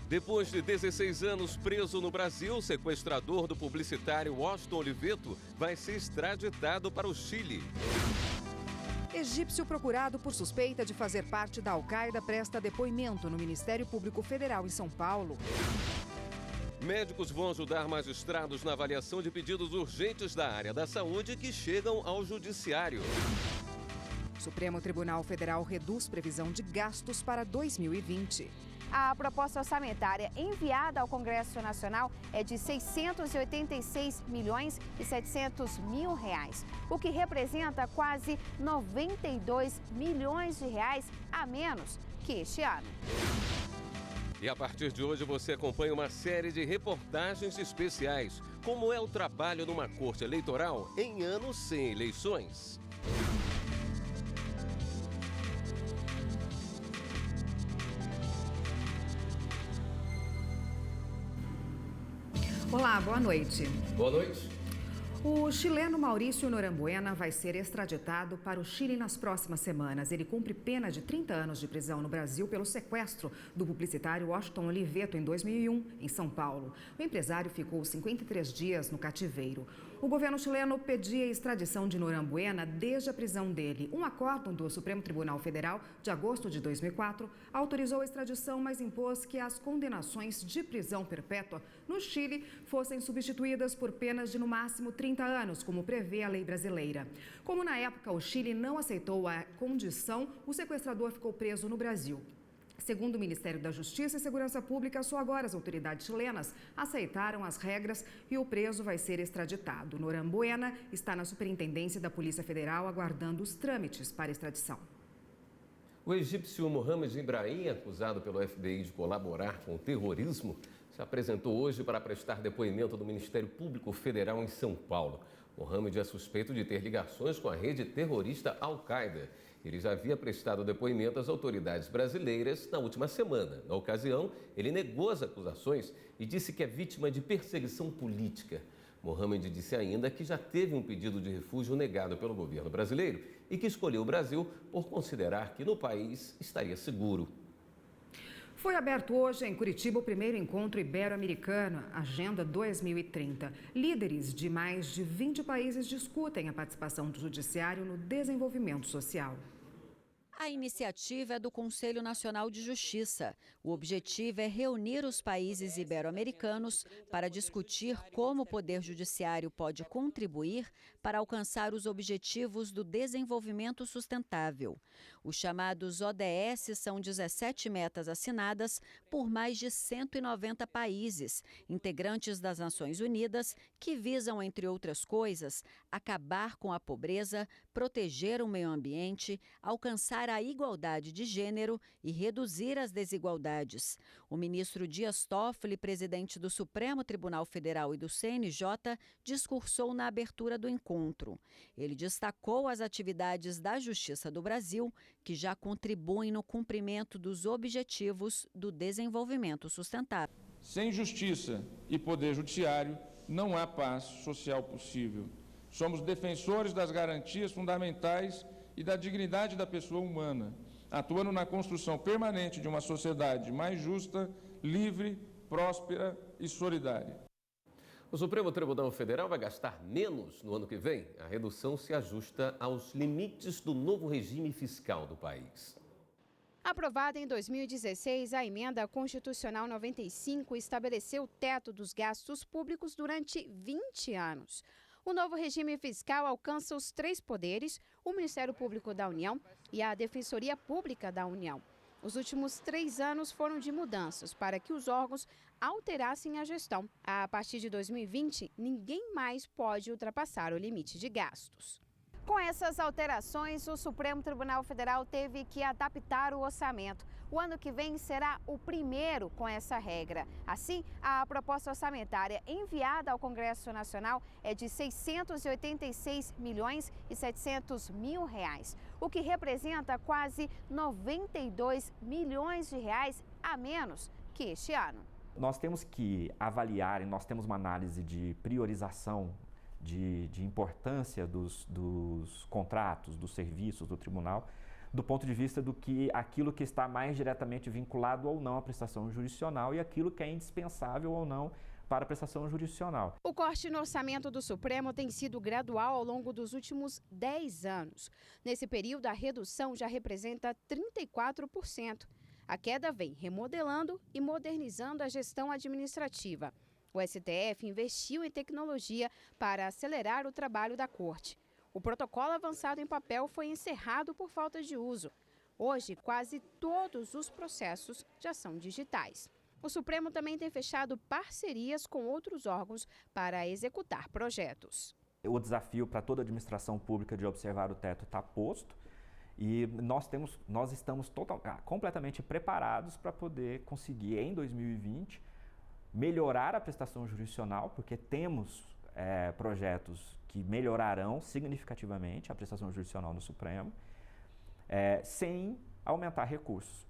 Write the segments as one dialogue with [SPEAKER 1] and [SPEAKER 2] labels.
[SPEAKER 1] Depois de 16 anos preso no Brasil, o sequestrador do publicitário Washington Oliveto vai ser extraditado para o Chile.
[SPEAKER 2] Egípcio procurado por suspeita de fazer parte da Al-Qaeda presta depoimento no Ministério Público Federal em São Paulo.
[SPEAKER 1] Médicos vão ajudar magistrados na avaliação de pedidos urgentes da área da saúde que chegam ao judiciário.
[SPEAKER 2] Supremo Tribunal Federal reduz previsão de gastos para 2020.
[SPEAKER 3] A proposta orçamentária enviada ao Congresso Nacional é de 686 milhões e 700 mil reais, o que representa quase 92 milhões de reais a menos que este ano.
[SPEAKER 1] E a partir de hoje você acompanha uma série de reportagens especiais. Como é o trabalho numa corte eleitoral em anos sem eleições.
[SPEAKER 2] Olá, boa noite.
[SPEAKER 1] Boa noite.
[SPEAKER 2] O chileno Maurício Norambuena vai ser extraditado para o Chile nas próximas semanas. Ele cumpre pena de 30 anos de prisão no Brasil pelo sequestro do publicitário Washington Oliveto em 2001, em São Paulo. O empresário ficou 53 dias no cativeiro. O governo chileno pedia a extradição de Norambuena desde a prisão dele. Um acórdão do Supremo Tribunal Federal, de agosto de 2004, autorizou a extradição, mas impôs que as condenações de prisão perpétua no Chile fossem substituídas por penas de no máximo 30 anos, como prevê a lei brasileira. Como na época o Chile não aceitou a condição, o sequestrador ficou preso no Brasil. Segundo o Ministério da Justiça e Segurança Pública, só agora as autoridades chilenas aceitaram as regras e o preso vai ser extraditado. Norambuena está na Superintendência da Polícia Federal aguardando os trâmites para extradição.
[SPEAKER 1] O egípcio Mohamed Ibrahim, acusado pelo FBI de colaborar com o terrorismo, se apresentou hoje para prestar depoimento do Ministério Público Federal em São Paulo. Mohamed é suspeito de ter ligações com a rede terrorista Al-Qaeda. Ele já havia prestado depoimento às autoridades brasileiras na última semana. Na ocasião, ele negou as acusações e disse que é vítima de perseguição política. Mohamed disse ainda que já teve um pedido de refúgio negado pelo governo brasileiro e que escolheu o Brasil por considerar que no país estaria seguro.
[SPEAKER 2] Foi aberto hoje em Curitiba o primeiro encontro ibero-americano, Agenda 2030. Líderes de mais de 20 países discutem a participação do judiciário no desenvolvimento social.
[SPEAKER 4] A iniciativa é do Conselho Nacional de Justiça. O objetivo é reunir os países ibero-americanos para discutir como o Poder Judiciário pode contribuir para alcançar os objetivos do desenvolvimento sustentável. Os chamados ODS são 17 metas assinadas por mais de 190 países, integrantes das Nações Unidas, que visam, entre outras coisas, acabar com a pobreza, proteger o meio ambiente, alcançar a igualdade de gênero e reduzir as desigualdades. O ministro Dias Toffoli, presidente do Supremo Tribunal Federal e do CNJ, discursou na abertura do encontro. Ele destacou as atividades da Justiça do Brasil, que já contribuem no cumprimento dos objetivos do desenvolvimento sustentável.
[SPEAKER 5] Sem justiça e poder judiciário, não há paz social possível. Somos defensores das garantias fundamentais e da dignidade da pessoa humana, atuando na construção permanente de uma sociedade mais justa, livre, próspera e solidária.
[SPEAKER 1] O Supremo Tribunal Federal vai gastar menos no ano que vem. A redução se ajusta aos limites do novo regime fiscal do país.
[SPEAKER 3] Aprovada em 2016, a Emenda Constitucional 95 estabeleceu o teto dos gastos públicos durante 20 anos. O novo regime fiscal alcança os 3 poderes, o Ministério Público da União e a Defensoria Pública da União. Os últimos 3 anos foram de mudanças para que os órgãos alterassem a gestão. A partir de 2020, ninguém mais pode ultrapassar o limite de gastos. Com essas alterações, o Supremo Tribunal Federal teve que adaptar o orçamento. O ano que vem será o primeiro com essa regra. Assim, a proposta orçamentária enviada ao Congresso Nacional é de 686 milhões e 700 mil reais, o que representa quase 92 milhões de reais a menos que este ano.
[SPEAKER 6] Nós temos que avaliar, e nós temos uma análise de priorização de importância dos contratos, dos serviços do tribunal, do ponto de vista do que aquilo que está mais diretamente vinculado ou não à prestação jurisdicional e aquilo que é indispensável ou não para a prestação jurisdicional.
[SPEAKER 3] O corte no orçamento do Supremo tem sido gradual ao longo dos últimos 10 anos. Nesse período, a redução já representa 34%. A queda vem remodelando e modernizando a gestão administrativa. O STF investiu em tecnologia para acelerar o trabalho da Corte. O protocolo avançado em papel foi encerrado por falta de uso. Hoje, quase todos os processos já são digitais. O Supremo também tem fechado parcerias com outros órgãos para executar projetos.
[SPEAKER 6] O desafio para toda a administração pública de observar o teto está posto e nós estamos completamente preparados para poder conseguir, em 2020, melhorar a prestação jurisdicional, porque temos projetos que melhorarão significativamente a prestação jurisdicional no Supremo, sem aumentar recursos.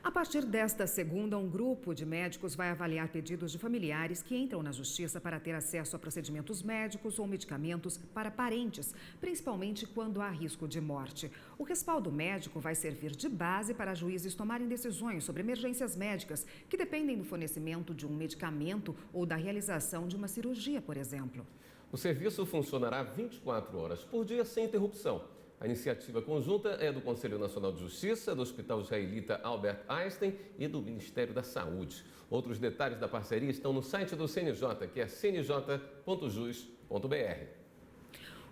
[SPEAKER 2] A partir desta segunda, um grupo de médicos vai avaliar pedidos de familiares que entram na Justiça para ter acesso a procedimentos médicos ou medicamentos para parentes, principalmente quando há risco de morte. O respaldo médico vai servir de base para juízes tomarem decisões sobre emergências médicas que dependem do fornecimento de um medicamento ou da realização de uma cirurgia, por exemplo.
[SPEAKER 1] O serviço funcionará 24 horas por dia sem interrupção. A iniciativa conjunta é do Conselho Nacional de Justiça, do Hospital Israelita Albert Einstein e do Ministério da Saúde. Outros detalhes da parceria estão no site do CNJ, que é cnj.jus.br.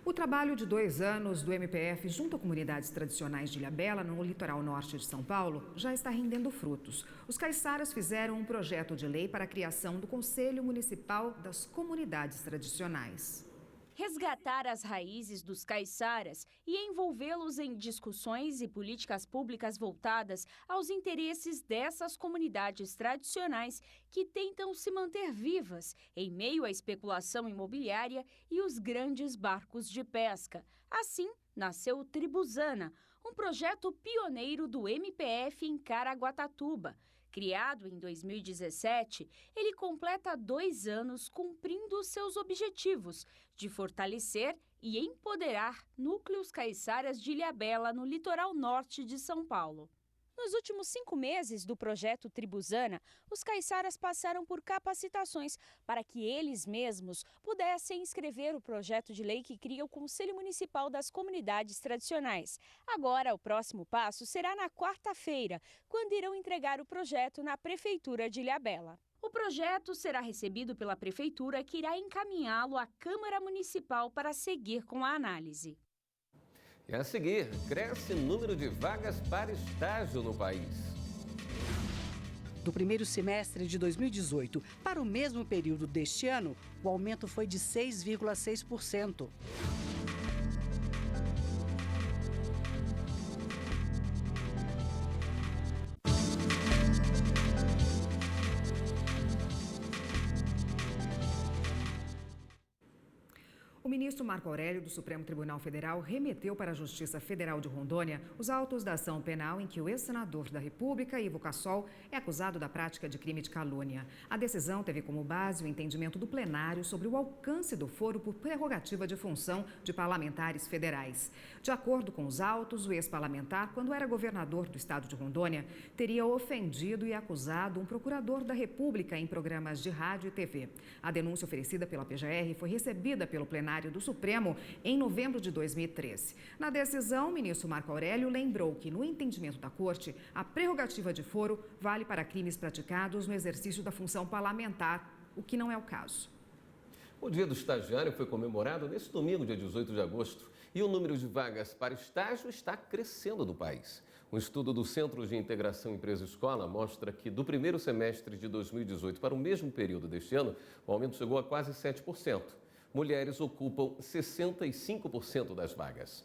[SPEAKER 2] O trabalho de 2 anos do MPF junto a comunidades tradicionais de Ilhabela, no litoral norte de São Paulo, já está rendendo frutos. Os caiçaras fizeram um projeto de lei para a criação do Conselho Municipal das Comunidades Tradicionais.
[SPEAKER 7] Resgatar as raízes dos caiçaras e envolvê-los em discussões e políticas públicas voltadas aos interesses dessas comunidades tradicionais que tentam se manter vivas em meio à especulação imobiliária e os grandes barcos de pesca. Assim, nasceu o Tribuzana, um projeto pioneiro do MPF em Caraguatatuba. Criado em 2017, ele completa 2 anos cumprindo seus objetivos de fortalecer e empoderar núcleos caiçaras de Ilhabela, no litoral norte de São Paulo. Nos últimos 5 meses do projeto Tribuzana, os caiçaras passaram por capacitações para que eles mesmos pudessem escrever o projeto de lei que cria o Conselho Municipal das Comunidades Tradicionais. Agora, o próximo passo será na quarta-feira, quando irão entregar o projeto na Prefeitura de Ilhabela. O projeto será recebido pela Prefeitura, que irá encaminhá-lo à Câmara Municipal para seguir com a análise.
[SPEAKER 1] E a seguir, cresce o número de vagas para estágio no país.
[SPEAKER 8] Do primeiro semestre de 2018 para o mesmo período deste ano, o aumento foi de 6,6%.
[SPEAKER 2] O ministro Marco Aurélio, do Supremo Tribunal Federal, remeteu para a Justiça Federal de Rondônia os autos da ação penal em que o ex-senador da República, Ivo Cassol, é acusado da prática de crime de calúnia. A decisão teve como base o entendimento do plenário sobre o alcance do foro por prerrogativa de função de parlamentares federais. De acordo com os autos, o ex-parlamentar, quando era governador do estado de Rondônia, teria ofendido e acusado um procurador da República em programas de rádio e TV. A denúncia oferecida pela PGR foi recebida pelo plenário do Supremo em novembro de 2013. Na decisão, o ministro Marco Aurélio lembrou que, no entendimento da Corte, a prerrogativa de foro vale para crimes praticados no exercício da função parlamentar, o que não é o caso.
[SPEAKER 1] O Dia do Estagiário foi comemorado neste domingo, dia 18 de agosto, e o número de vagas para estágio está crescendo no país. Um estudo do Centro de Integração Empresa-Escola mostra que, do primeiro semestre de 2018 para o mesmo período deste ano, o aumento chegou a quase 7%. Mulheres ocupam 65% das vagas.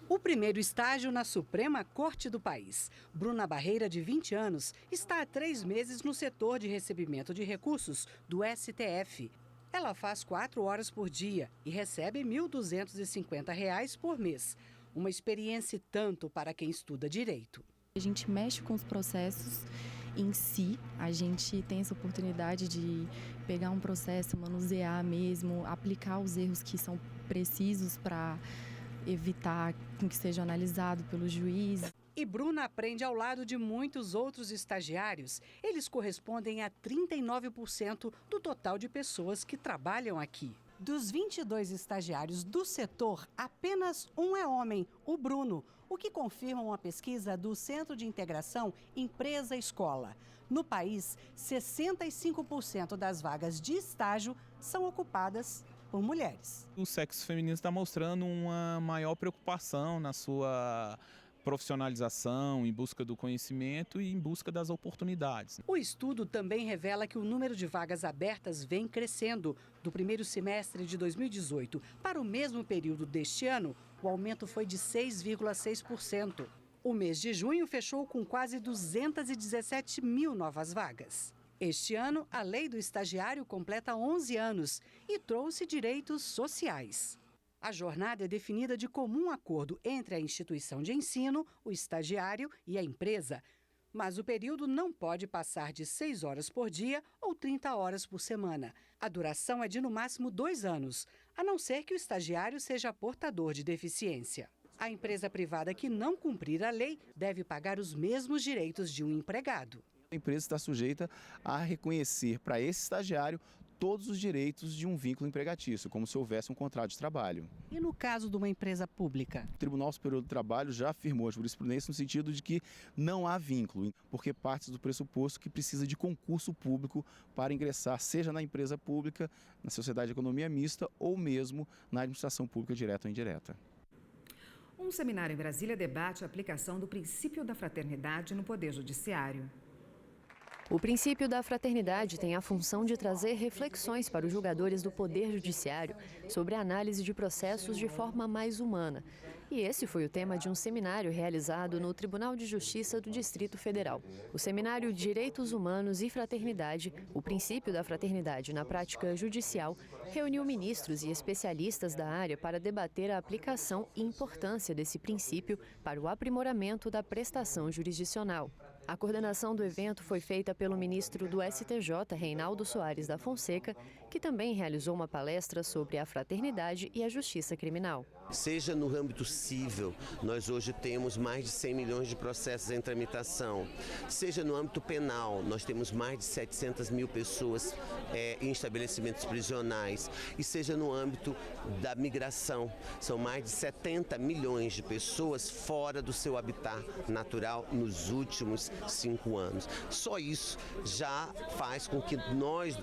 [SPEAKER 8] O primeiro estágio na Suprema Corte do país. Bruna Barreira, de 20 anos, está há 3 meses no setor de recebimento de recursos do STF. Ela faz 4 horas por dia e recebe R$ 1.250 por mês. Uma experiência tanto para quem estuda direito.
[SPEAKER 9] A gente mexe com os processos em si, a gente tem essa oportunidade de pegar um processo, manusear mesmo, aplicar os erros que são precisos para evitar que seja analisado pelo juiz.
[SPEAKER 8] E Bruna aprende ao lado de muitos outros estagiários. Eles correspondem a 39% do total de pessoas que trabalham aqui. Dos 22 estagiários do setor, apenas um é homem, o Bruno, o que confirma uma pesquisa do Centro de Integração Empresa-Escola. No país, 65% das vagas de estágio são ocupadas por mulheres.
[SPEAKER 10] O sexo feminino está mostrando uma maior preocupação na sua profissionalização, em busca do conhecimento e em busca das oportunidades.
[SPEAKER 8] O estudo também revela que o número de vagas abertas vem crescendo. Do primeiro semestre de 2018 para o mesmo período deste ano, o aumento foi de 6,6%. O mês de junho fechou com quase 217 mil novas vagas. Este ano, a lei do estagiário completa 11 anos e trouxe direitos sociais. A jornada é definida de comum acordo entre a instituição de ensino, o estagiário e a empresa. Mas o período não pode passar de 6 horas por dia ou 30 horas por semana. A duração é de no máximo 2 anos, a não ser que o estagiário seja portador de deficiência. A empresa privada que não cumprir a lei deve pagar os mesmos direitos de um empregado.
[SPEAKER 11] A empresa está sujeita a reconhecer para esse estagiário todos os direitos de um vínculo empregatício, como se houvesse um contrato de trabalho.
[SPEAKER 8] E no caso de uma empresa pública?
[SPEAKER 11] O Tribunal Superior do Trabalho já afirmou a jurisprudência no sentido de que não há vínculo, porque parte do pressuposto que precisa de concurso público para ingressar, seja na empresa pública, na sociedade de economia mista ou mesmo na administração pública direta ou indireta.
[SPEAKER 2] Um seminário em Brasília debate a aplicação do princípio da fraternidade no Poder Judiciário.
[SPEAKER 12] O princípio da fraternidade tem a função de trazer reflexões para os julgadores do Poder Judiciário sobre a análise de processos de forma mais humana. E esse foi o tema de um seminário realizado no Tribunal de Justiça do Distrito Federal. O seminário Direitos Humanos e Fraternidade, o princípio da fraternidade na prática judicial, reuniu ministros e especialistas da área para debater a aplicação e importância desse princípio para o aprimoramento da prestação jurisdicional. A coordenação do evento foi feita pelo ministro do STJ, Reinaldo Soares da Fonseca, que também realizou uma palestra sobre a fraternidade e a justiça criminal.
[SPEAKER 13] Seja no âmbito civil, nós hoje temos mais de 100 milhões de processos em tramitação. Seja no âmbito penal, nós temos mais de 700 mil pessoas em estabelecimentos prisionais. E seja no âmbito da migração, são mais de 70 milhões de pessoas fora do seu habitat natural nos últimos 5 anos. Só isso já faz com que nós,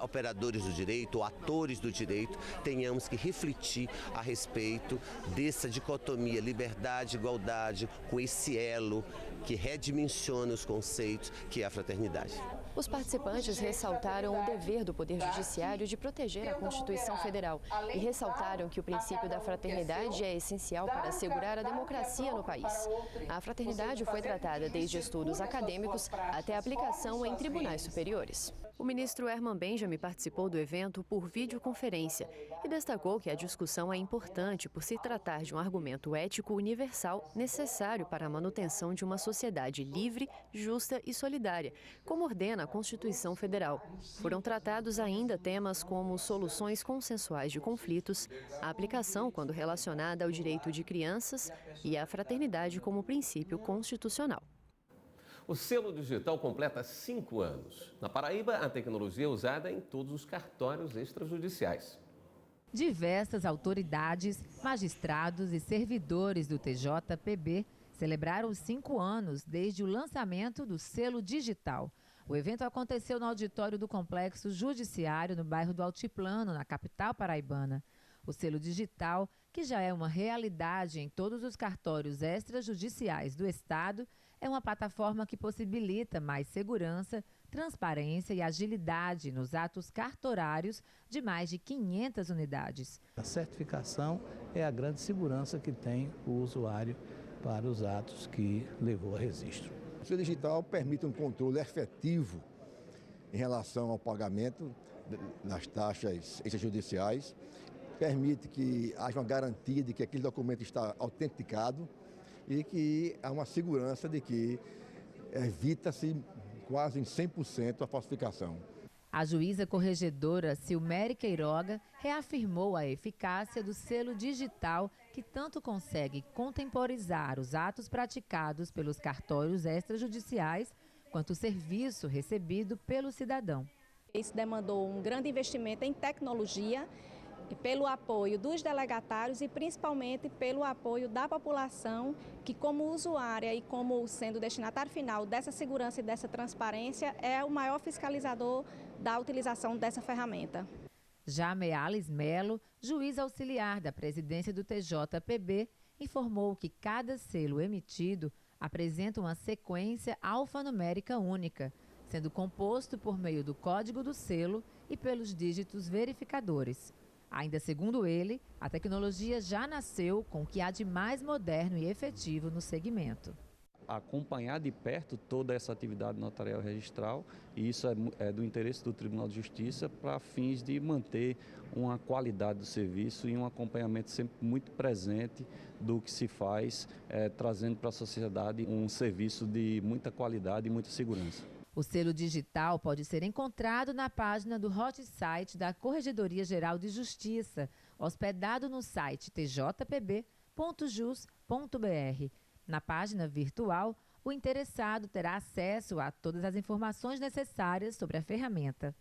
[SPEAKER 13] operadores do direito, ou atores do direito, tenhamos que refletir a respeito dessa dicotomia liberdade e igualdade com esse elo que redimensiona os conceitos que é a fraternidade.
[SPEAKER 12] Os participantes ressaltaram o dever do Poder Judiciário de proteger a Constituição Federal e ressaltaram que o princípio da fraternidade é essencial para assegurar a democracia no país. A fraternidade foi tratada desde estudos acadêmicos até a aplicação em tribunais superiores. O ministro Herman Benjamin participou do evento por videoconferência e destacou que a discussão é importante por se tratar de um argumento ético universal necessário para a manutenção de uma sociedade livre, justa e solidária, como ordena a Constituição Federal. Foram tratados ainda temas como soluções consensuais de conflitos, a aplicação quando relacionada ao direito de crianças e a fraternidade como princípio constitucional.
[SPEAKER 1] O selo digital completa 5 anos. Na Paraíba, a tecnologia é usada em todos os cartórios extrajudiciais.
[SPEAKER 14] Diversas autoridades, magistrados e servidores do TJPB celebraram os 5 anos desde o lançamento do selo digital. O evento aconteceu no auditório do Complexo Judiciário, no bairro do Altiplano, na capital paraibana. O selo digital, que já é uma realidade em todos os cartórios extrajudiciais do Estado, é uma plataforma que possibilita mais segurança, transparência e agilidade nos atos cartorários de mais de 500 unidades.
[SPEAKER 15] A certificação é a grande segurança que tem o usuário para os atos que levou a registro.
[SPEAKER 16] O selo digital permite um controle efetivo em relação ao pagamento nas taxas extrajudiciais, permite que haja uma garantia de que aquele documento está autenticado e que há uma segurança de que evita-se quase em 100% a falsificação.
[SPEAKER 14] A juíza corregedora Silméria Queiroga reafirmou a eficácia do selo digital que tanto consegue contemporizar os atos praticados pelos cartórios extrajudiciais quanto o serviço recebido pelo cidadão.
[SPEAKER 17] Isso demandou um grande investimento em tecnologia, pelo apoio dos delegatários e principalmente pelo apoio da população, que como usuária e como sendo destinatário final dessa segurança e dessa transparência, é o maior fiscalizador da utilização dessa ferramenta.
[SPEAKER 14] Já Meales Melo, juiz auxiliar da presidência do TJPB, informou que cada selo emitido apresenta uma sequência alfanumérica única, sendo composto por meio do código do selo e pelos dígitos verificadores. Ainda segundo ele, a tecnologia já nasceu com o que há de mais moderno e efetivo no segmento.
[SPEAKER 18] Acompanhar de perto toda essa atividade notarial registral, e isso é do interesse do Tribunal de Justiça para fins de manter uma qualidade do serviço e um acompanhamento sempre muito presente do que se faz, trazendo para a sociedade um serviço de muita qualidade e muita segurança.
[SPEAKER 14] O selo digital pode ser encontrado na página do hot site da Corregedoria Geral de Justiça, hospedado no site tjpb.jus.br. Na página virtual, o interessado terá acesso a todas as informações necessárias sobre a ferramenta.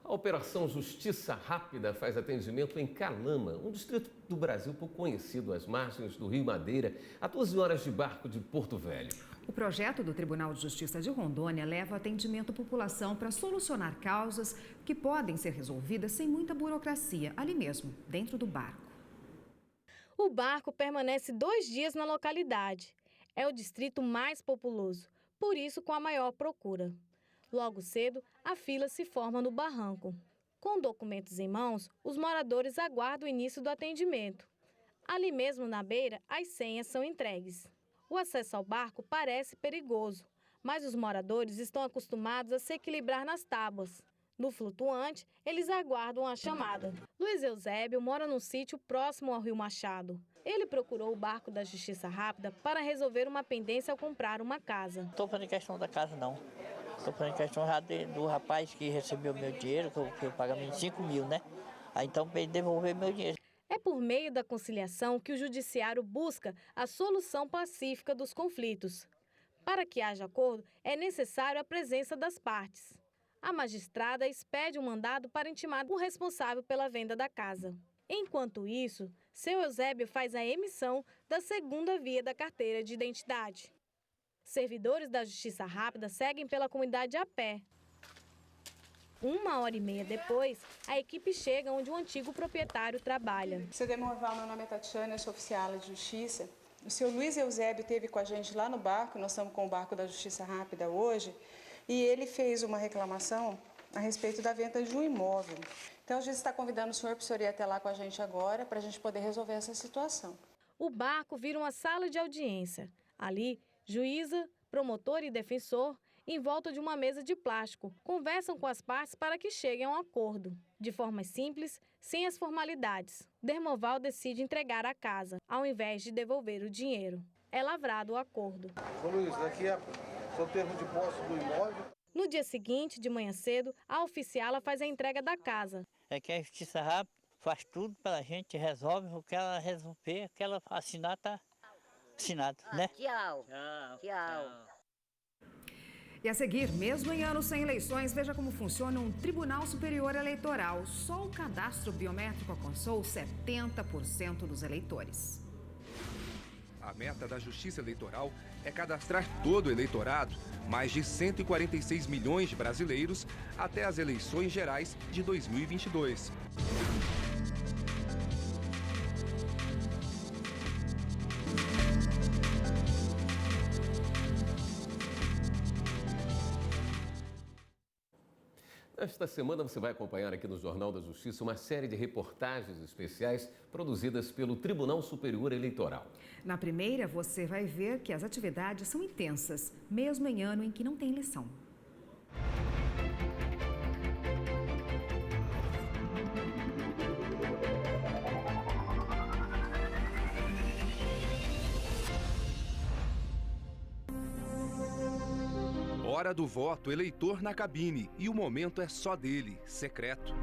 [SPEAKER 1] A Operação Justiça Rápida faz atendimento em Calama, um distrito do Brasil pouco conhecido, às margens do Rio Madeira, a 12 horas de barco de Porto Velho.
[SPEAKER 2] O projeto do Tribunal de Justiça de Rondônia leva atendimento à população para solucionar causas que podem ser resolvidas sem muita burocracia, ali mesmo, dentro do barco.
[SPEAKER 19] O barco permanece 2 dias na localidade. É o distrito mais populoso, por isso com a maior procura. Logo cedo, a fila se forma no barranco. Com documentos em mãos, os moradores aguardam o início do atendimento. Ali mesmo na beira, as senhas são entregues. O acesso ao barco parece perigoso, mas os moradores estão acostumados a se equilibrar nas tábuas. No flutuante, eles aguardam a chamada. Luiz Eusébio mora num sítio próximo ao Rio Machado. Ele procurou o barco da Justiça Rápida para resolver uma pendência ao comprar uma casa.
[SPEAKER 20] Não estou fazendo questão da casa, não. Estou fazendo questão já do rapaz que recebeu meu dinheiro, que eu pagamento de 5 mil, né? Aí então, para ele devolver meu dinheiro.
[SPEAKER 19] É por meio da conciliação que o judiciário busca a solução pacífica dos conflitos. Para que haja acordo, é necessário a presença das partes. A magistrada expede um mandado para intimar o responsável pela venda da casa. Enquanto isso, seu Eusébio faz a emissão da segunda via da carteira de identidade. Servidores da Justiça Rápida seguem pela comunidade a pé. 1h30 depois, a equipe chega onde o antigo proprietário trabalha.
[SPEAKER 21] CDM Morval, meu nome é Tatiana, eu sou oficial de justiça. O senhor Luiz Eusébio esteve com a gente lá no barco, nós estamos com o barco da Justiça Rápida hoje, e ele fez uma reclamação a respeito da venda de um imóvel. Então, a gente está convidando o senhor para o senhor ir até lá com a gente agora, para a gente poder resolver essa situação.
[SPEAKER 19] O barco vira uma sala de audiência. Ali, juíza, promotor e defensor, em volta de uma mesa de plástico, conversam com as partes para que cheguem a um acordo. De forma simples, sem as formalidades. Dermoval decide entregar a casa, ao invés de devolver o dinheiro. É lavrado o acordo.
[SPEAKER 22] Ô Luiz, aqui é o termo de posse do imóvel.
[SPEAKER 19] No dia seguinte, de manhã cedo, a oficiala faz a entrega da casa.
[SPEAKER 20] É que a Justiça Rápida faz tudo pela gente, resolve o que ela resolver, o que ela assinar, está assinado, né?
[SPEAKER 23] Tchau. Tchau.
[SPEAKER 2] E a seguir, mesmo em anos sem eleições, veja como funciona um Tribunal Superior Eleitoral. Só o cadastro biométrico alcançou 70% dos eleitores.
[SPEAKER 24] A meta da Justiça Eleitoral é cadastrar todo o eleitorado, mais de 146 milhões de brasileiros, até as eleições gerais de 2022.
[SPEAKER 1] Esta semana você vai acompanhar aqui no Jornal da Justiça uma série de reportagens especiais produzidas pelo Tribunal Superior Eleitoral.
[SPEAKER 2] Na primeira, você vai ver que as atividades são intensas, mesmo em ano em que não tem eleição.
[SPEAKER 24] Hora do voto, eleitor na cabine. E o momento é só dele, secreto.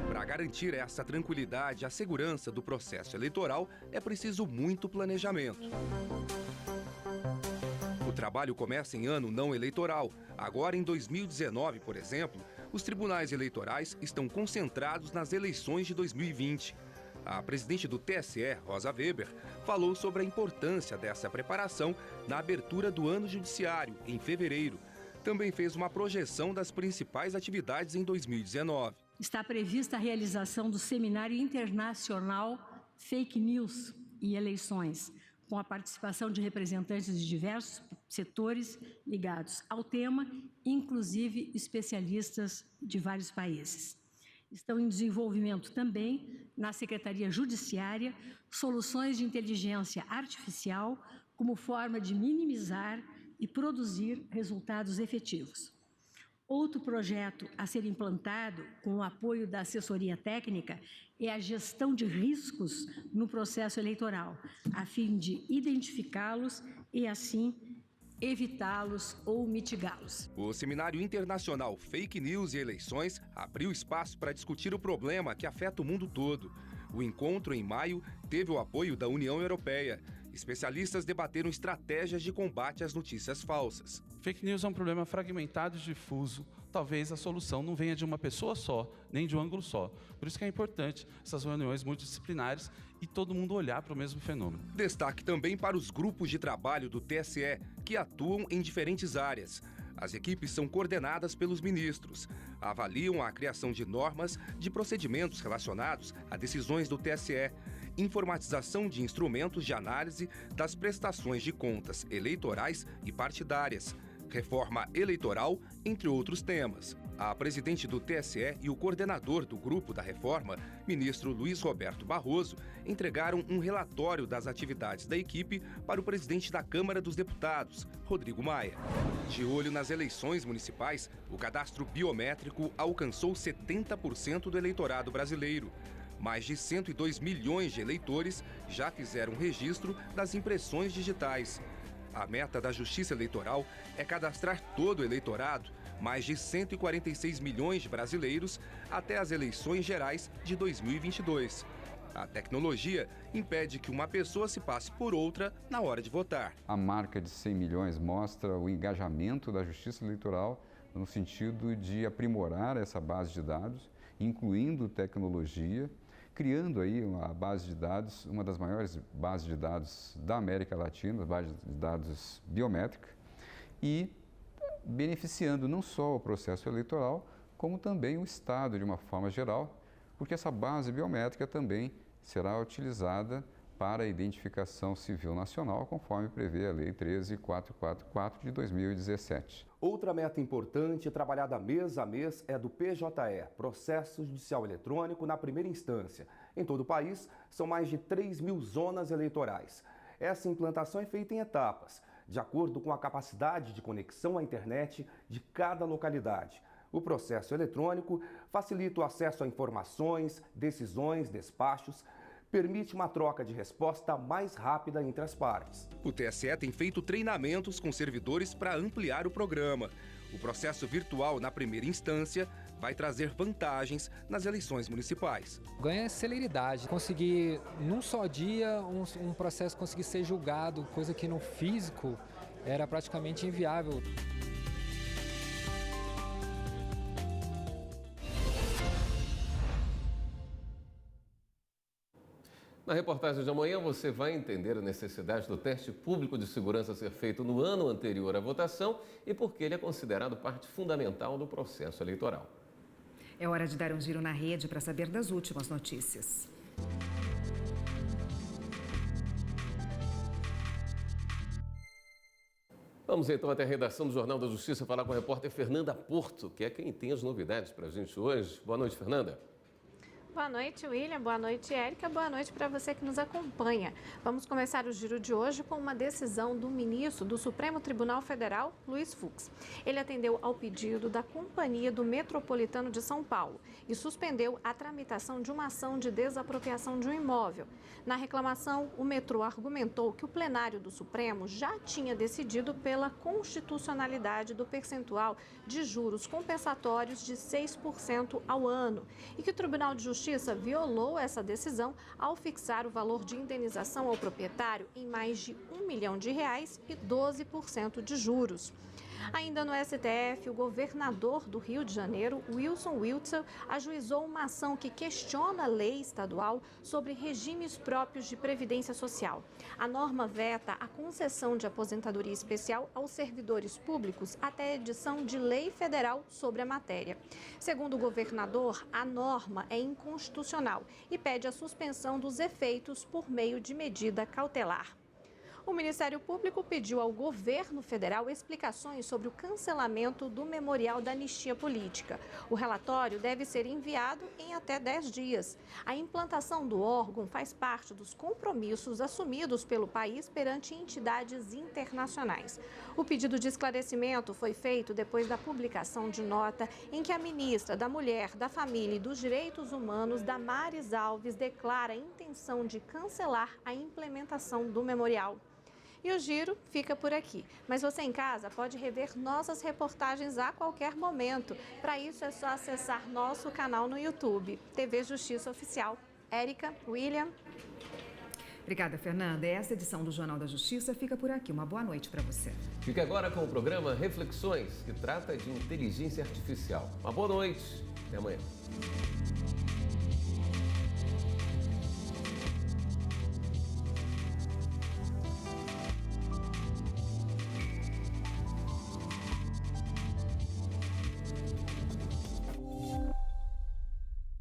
[SPEAKER 24] Para garantir essa tranquilidade e a segurança do processo eleitoral, é preciso muito planejamento. O trabalho começa em ano não eleitoral. Agora, em 2019, por exemplo, os tribunais eleitorais estão concentrados nas eleições de 2020. A presidente do TSE, Rosa Weber, falou sobre a importância dessa preparação na abertura do ano judiciário, em fevereiro. Também fez uma projeção das principais atividades em 2019.
[SPEAKER 3] Está prevista a realização do Seminário Internacional Fake News e Eleições, com a participação de representantes de diversos setores ligados ao tema, inclusive especialistas de vários países. Estão em desenvolvimento também, na Secretaria Judiciária, soluções de inteligência artificial como forma de minimizar e produzir resultados efetivos. Outro projeto a ser implantado com o apoio da assessoria técnica é a gestão de riscos no processo eleitoral, a fim de identificá-los e, assim, evitá-los ou mitigá-los.
[SPEAKER 24] O Seminário Internacional Fake News e Eleições abriu espaço para discutir o problema que afeta o mundo todo. O encontro, em maio, teve o apoio da União Europeia. Especialistas debateram estratégias de combate às notícias falsas.
[SPEAKER 4] Fake news é um problema fragmentado e difuso. Talvez a solução não venha de uma pessoa só, nem de um ângulo só. Por isso que é importante essas reuniões multidisciplinares e todo mundo olhar para o mesmo fenômeno.
[SPEAKER 24] Destaque também para os grupos de trabalho do TSE, que atuam em diferentes áreas. As equipes são coordenadas pelos ministros. Avaliam a criação de normas de procedimentos relacionados a decisões do TSE, informatização de instrumentos de análise das prestações de contas eleitorais e partidárias, reforma eleitoral, entre outros temas. A presidente do TSE e o coordenador do grupo da reforma, ministro Luiz Roberto Barroso, entregaram um relatório das atividades da equipe para o presidente da Câmara dos Deputados, Rodrigo Maia. De olho nas eleições municipais, o cadastro biométrico alcançou 70% do eleitorado brasileiro. Mais de 102 milhões de eleitores já fizeram registro das impressões digitais. A meta da Justiça Eleitoral é cadastrar todo o eleitorado, mais de 146 milhões de brasileiros, até as eleições gerais de 2022. A tecnologia impede que uma pessoa se passe por outra na hora de votar.
[SPEAKER 5] A marca de 100 milhões mostra o engajamento da Justiça Eleitoral no sentido de aprimorar essa base de dados, incluindo tecnologia, criando aí uma base de dados, uma das maiores bases de dados da América Latina, base de dados biométrica, e beneficiando não só o processo eleitoral, como também o Estado de uma forma geral, porque essa base biométrica também será utilizada para a identificação civil nacional, conforme prevê a Lei 13.444 de 2017.
[SPEAKER 6] Outra meta importante, trabalhada mês a mês, é do PJE, Processo Judicial Eletrônico na primeira instância. Em todo o país, são mais de 3 mil zonas eleitorais. Essa implantação é feita em etapas, de acordo com a capacidade de conexão à internet de cada localidade. O processo eletrônico facilita o acesso a informações, decisões, despachos, permite uma troca de resposta mais rápida entre as partes.
[SPEAKER 24] O TSE tem feito treinamentos com servidores para ampliar o programa. O processo virtual na primeira instância vai trazer vantagens nas eleições municipais.
[SPEAKER 25] Ganha celeridade, conseguir num só dia um processo conseguir ser julgado, coisa que no físico era praticamente inviável.
[SPEAKER 1] Na reportagem de amanhã, você vai entender a necessidade do teste público de segurança ser feito no ano anterior à votação e por que ele é considerado parte fundamental do processo eleitoral.
[SPEAKER 2] É hora de dar um giro na rede para saber das últimas notícias.
[SPEAKER 1] Vamos então até a redação do Jornal da Justiça falar com a repórter Fernanda Porto, que é quem tem as novidades para a gente hoje. Boa noite, Fernanda.
[SPEAKER 7] Boa noite, William. Boa noite, Érica. Boa noite para você que nos acompanha. Vamos começar o giro de hoje com uma decisão do ministro do Supremo Tribunal Federal, Luiz Fux. Ele atendeu ao pedido da Companhia do Metropolitano de São Paulo e suspendeu a tramitação de uma ação de desapropriação de um imóvel. Na reclamação, o metrô argumentou que o plenário do Supremo já tinha decidido pela constitucionalidade do percentual de juros compensatórios de 6% ao ano e que o Tribunal de Justiça violou essa decisão ao fixar o valor de indenização ao proprietário em mais de R$ 1 milhão e 12% de juros. Ainda no STF, o governador do Rio de Janeiro, Wilson Witzel, ajuizou uma ação que questiona a lei estadual sobre regimes próprios de previdência social. A norma veta a concessão de aposentadoria especial aos servidores públicos até a edição de lei federal sobre a matéria. Segundo o governador, a norma é inconstitucional e pede a suspensão dos efeitos por meio de medida cautelar. O Ministério Público pediu ao governo federal explicações sobre o cancelamento do Memorial da Anistia Política. O relatório deve ser enviado em até 10 dias. A implantação do órgão faz parte dos compromissos assumidos pelo país perante entidades internacionais. O pedido de esclarecimento foi feito depois da publicação de nota em que a ministra da Mulher, da Família e dos Direitos Humanos, Damares Alves, declara a intenção de cancelar a implementação do memorial. E o giro fica por aqui. Mas você em casa pode rever nossas reportagens a qualquer momento. Para isso é só acessar nosso canal no YouTube, TV Justiça Oficial. Érica, William.
[SPEAKER 2] Obrigada, Fernanda. Essa edição do Jornal da Justiça fica por aqui. Uma boa noite para você.
[SPEAKER 1] Fique agora com o programa Reflexões, que trata de inteligência artificial. Uma boa noite. Até amanhã.